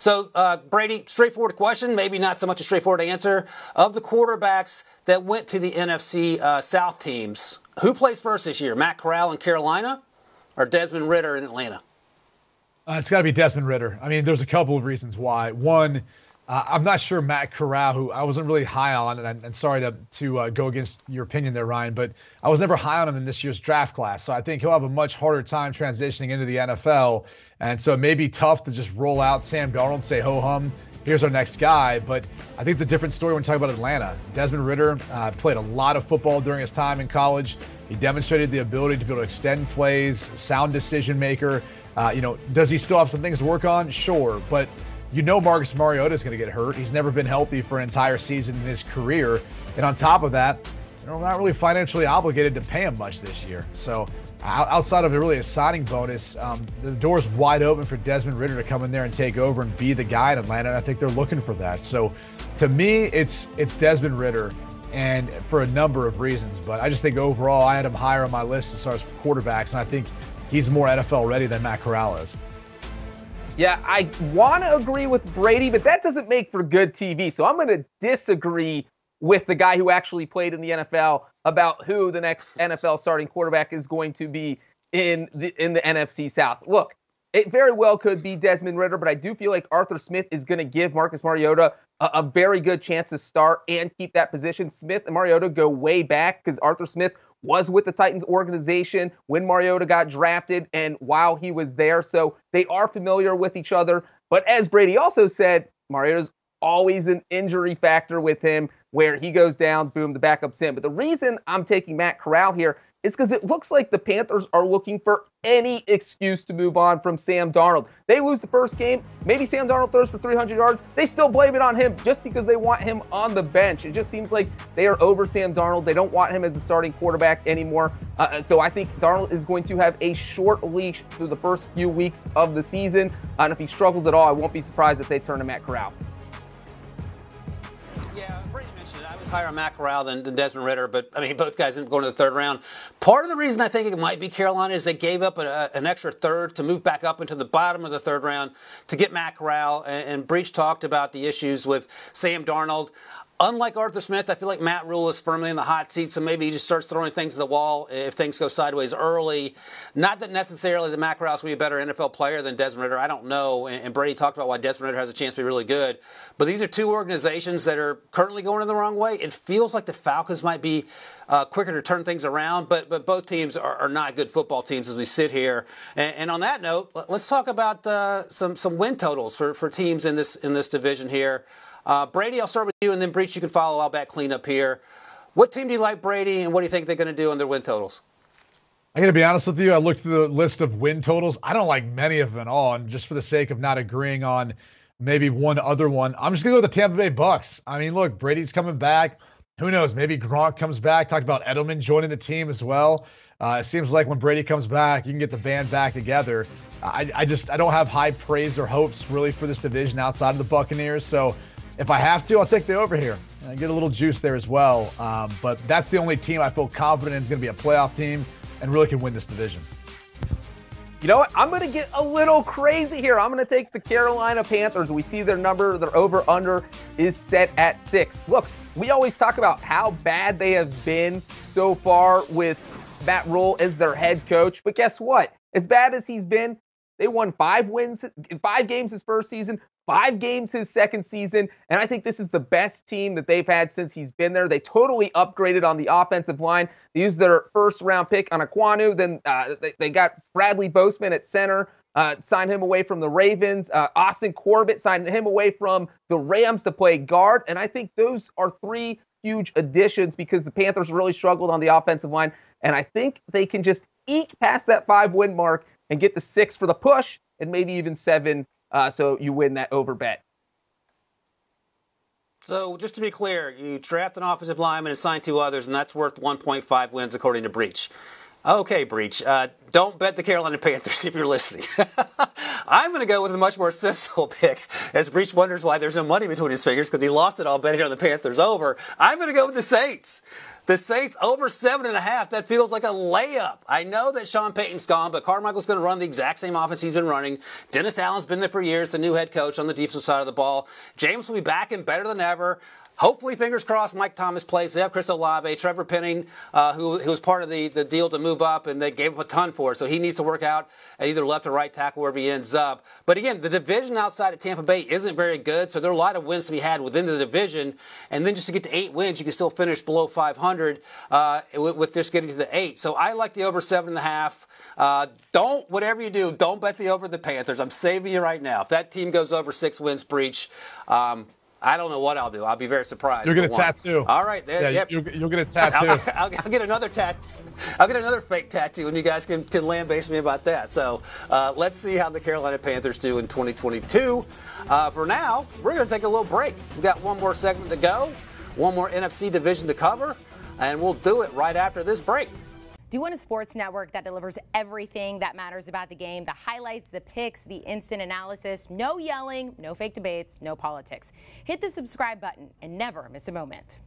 So, Brady, straightforward question, maybe not so much a straightforward answer. Of the quarterbacks that went to the NFC South teams, who plays first this year? Matt Corral in Carolina or Desmond Ridder in Atlanta? It's got to be Desmond Ridder. I mean, there's a couple of reasons why. One, I'm not sure Matt Corral, who I wasn't really high on, and sorry to go against your opinion there, Ryan, but I was never high on him in this year's draft class. So I think he'll have a much harder time transitioning into the NFL. And so it may be tough to just roll out Sam Darnold and say, ho-hum, here's our next guy. But I think it's a different story when you talk about Atlanta. Desmond Ridder played a lot of football during his time in college. He demonstrated the ability to be able to extend plays, sound decision maker. Does he still have some things to work on? Sure. But Marcus Mariota is going to get hurt. He's never been healthy for an entire season in his career. And on top of that, we're not really financially obligated to pay him much this year. So outside of really a signing bonus, the door's wide open for Desmond Ridder to come in there and take over and be the guy in Atlanta. And I think they're looking for that. So to me, it's Desmond Ridder, and for a number of reasons. But I just think overall, I had him higher on my list as far as quarterbacks, and I think he's more NFL ready than Matt Corral is. Yeah, I want to agree with Brady, but that doesn't make for good TV. So I'm going to disagree with the guy who actually played in the NFL about who the next NFL starting quarterback is going to be in the NFC South. Look, it very well could be Desmond Ridder, but I do feel like Arthur Smith is going to give Marcus Mariota a very good chance to start and keep that position. Smith and Mariota go way back because Arthur Smith was with the Titans organization when Mariota got drafted and while he was there. So they are familiar with each other. But as Brady also said, Mariota's always an injury factor with him where he goes down, boom, the backup's in. But the reason I'm taking Matt Corral here is because it looks like the Panthers are looking for any excuse to move on from Sam Darnold. They lose the first game. Maybe Sam Darnold throws for 300 yards. They still blame it on him just because they want him on the bench. It just seems like they are over Sam Darnold. They don't want him as the starting quarterback anymore. So I think Darnold is going to have a short leash through the first few weeks of the season. And if he struggles at all, I won't be surprised if they turn to Matt Corral. Yeah, Brady mentioned it. I was higher on Matt Corral than Desmond Ridder, but I mean, both guys ended up going to the third round. Part of the reason I think it might be Carolina is they gave up an extra third to move back up into the bottom of the third round to get Matt Corral. And Breach talked about the issues with Sam Darnold. Unlike Arthur Smith, I feel like Matt Rule is firmly in the hot seat, so maybe he just starts throwing things at the wall if things go sideways early. Not that necessarily the Matt Corral's will be a better NFL player than Desmond Ridder. I don't know. And Brady talked about why Desmond Ridder has a chance to be really good. But these are two organizations that are currently going in the wrong way. It feels like the Falcons might be quicker to turn things around, but both teams are not good football teams as we sit here. And on that note, let's talk about some win totals for teams in this division here. Brady, I'll start with you, and then Breach, you can follow. I'll back clean up here. What team do you like, Brady, and what do you think they're going to do on their win totals? I'm going to be honest with you. I looked through the list of win totals. I don't like many of them at all, and just for the sake of not agreeing on maybe one other one, I'm just going to go with the Tampa Bay Bucks. I mean, look, Brady's coming back. Who knows? Maybe Gronk comes back. Talked about Edelman joining the team as well. It seems like when Brady comes back, you can get the band back together. I don't have high praise or hopes really for this division outside of the Buccaneers, so if I have to, I'll take the over here and get a little juice there as well. But that's the only team I feel confident is going to be a playoff team and really can win this division. You know what? I'm going to get a little crazy here. I'm going to take the Carolina Panthers. We see their number, their over-under is set at 6. Look, we always talk about how bad they have been so far with Matt Rule as their head coach. But guess what? As bad as he's been, they won 5 games his first season, 5 games his second season, and I think this is the best team that they've had since he's been there. They totally upgraded on the offensive line. They used their first-round pick on Aquanu. Then they got Bradley Boseman at center, signed him away from the Ravens. Austin Corbett signed him away from the Rams to play guard, and I think those are 3 huge additions because the Panthers really struggled on the offensive line, and I think they can just eke past that 5-win mark and get the 6 for the push and maybe even 7 so you win that over bet. So just to be clear, you draft an offensive lineman and sign 2 others, and that's worth 1.5 wins according to Breach. Okay, Breach. Don't bet the Carolina Panthers if you're listening. I'm going to go with a much more sensible pick, as Breach wonders why there's no money between his fingers because he lost it all betting on the Panthers over. I'm going to go with the Saints. The Saints over 7.5. That feels like a layup. I know that Sean Payton's gone, but Carmichael's going to run the exact same offense he's been running. Dennis Allen's been there for years, the new head coach on the defensive side of the ball. James will be back and better than ever. Hopefully, fingers crossed, Mike Thomas plays. They have Chris Olave, Trevor Penning, who was part of the deal to move up, and they gave him a ton for it. So he needs to work out at either left or right tackle wherever he ends up. But again, the division outside of Tampa Bay isn't very good, so there are a lot of wins to be had within the division. And then just to get to 8 wins, you can still finish below 500 with just getting to the 8. So I like the over 7.5. Whatever you do, don't bet the over the Panthers. I'm saving you right now. If that team goes over 6 wins breach, I don't know what I'll do. I'll be very surprised. You'll get a tattoo. All right. There, yeah, yep. you'll get a tattoo. I'll get another I'll get another fake tattoo, and you guys can land base me about that. So let's see how the Carolina Panthers do in 2022. For now, we're going to take a little break. We've got one more segment to go, one more NFC division to cover, and we'll do it right after this break. Do you want a sports network that delivers everything that matters about the game? The highlights, the picks, the instant analysis, no yelling, no fake debates, no politics. Hit the subscribe button and never miss a moment.